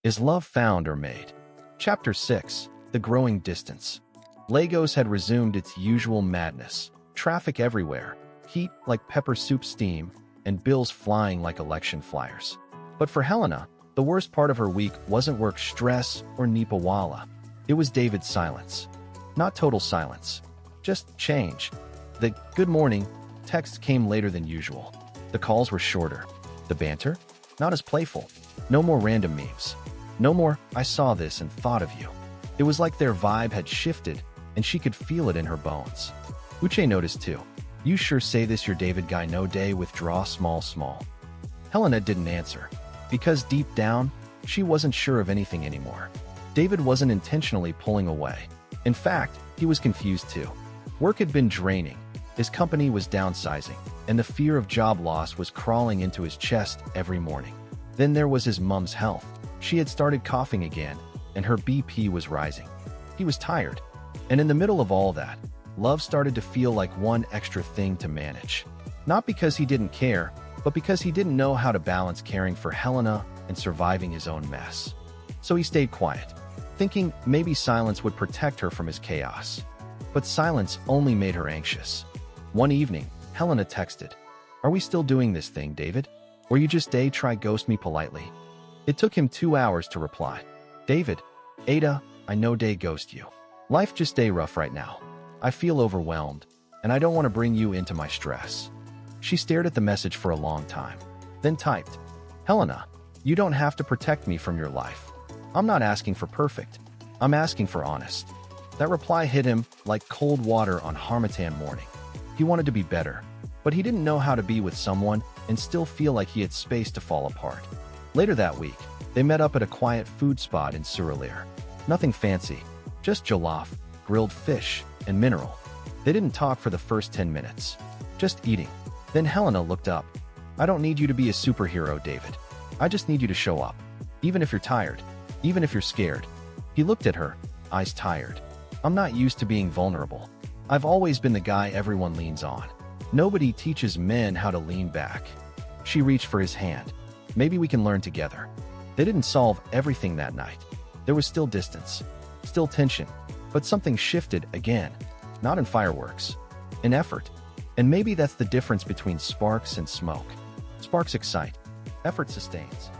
Is love found or made? Chapter 6. The Growing Distance. Lagos had resumed its usual madness. Traffic everywhere, heat like pepper soup steam, and bills flying like election flyers. But for Helena, the worst part of her week wasn't work stress or Nipawala. It was David's silence. Not total silence, just change. The "good morning" text came later than usual. The calls were shorter. The banter? Not as playful. No more random memes. No more, "I saw this and thought of you." It was like their vibe had shifted, and she could feel it in her bones. Uche noticed too. "You sure say this your David guy no day withdraw small. Helena didn't answer, because deep down, she wasn't sure of anything anymore. David wasn't intentionally pulling away. In fact, he was confused too. Work had been draining, his company was downsizing, and the fear of job loss was crawling into his chest every morning. Then there was his mom's health. She had started coughing again, and her BP was rising. He was tired. And in the middle of all that, love started to feel like one extra thing to manage. Not because he didn't care, but because he didn't know how to balance caring for Helena and surviving his own mess. So he stayed quiet, thinking maybe silence would protect her from his chaos. But silence only made her anxious. One evening, Helena texted, "Are we still doing this thing, David? Or you just try ghost me politely?" It took him 2 hours to reply. "David, Ada, I know ghost you. Life just rough right now. I feel overwhelmed, and I don't want to bring you into my stress." She stared at the message for a long time, then typed, "Helena, you don't have to protect me from your life. I'm not asking for perfect. I'm asking for honest." That reply hit him like cold water on Harmattan morning. He wanted to be better, but he didn't know how to be with someone and still feel like he had space to fall apart. Later that week, they met up at a quiet food spot in Surulere. Nothing fancy, just jollof, grilled fish, and mineral. They didn't talk for the first 10 minutes, just eating. Then Helena looked up. "I don't need you to be a superhero, David. I just need you to show up, even if you're tired, even if you're scared." He looked at her, eyes tired. "I'm not used to being vulnerable. I've always been the guy everyone leans on. Nobody teaches men how to lean back." She reached for his hand. "Maybe we can learn together." They didn't solve everything that night. There was still distance, still tension, but something shifted again. Not in fireworks, in effort. And maybe that's the difference between sparks and smoke. Sparks excite, effort sustains.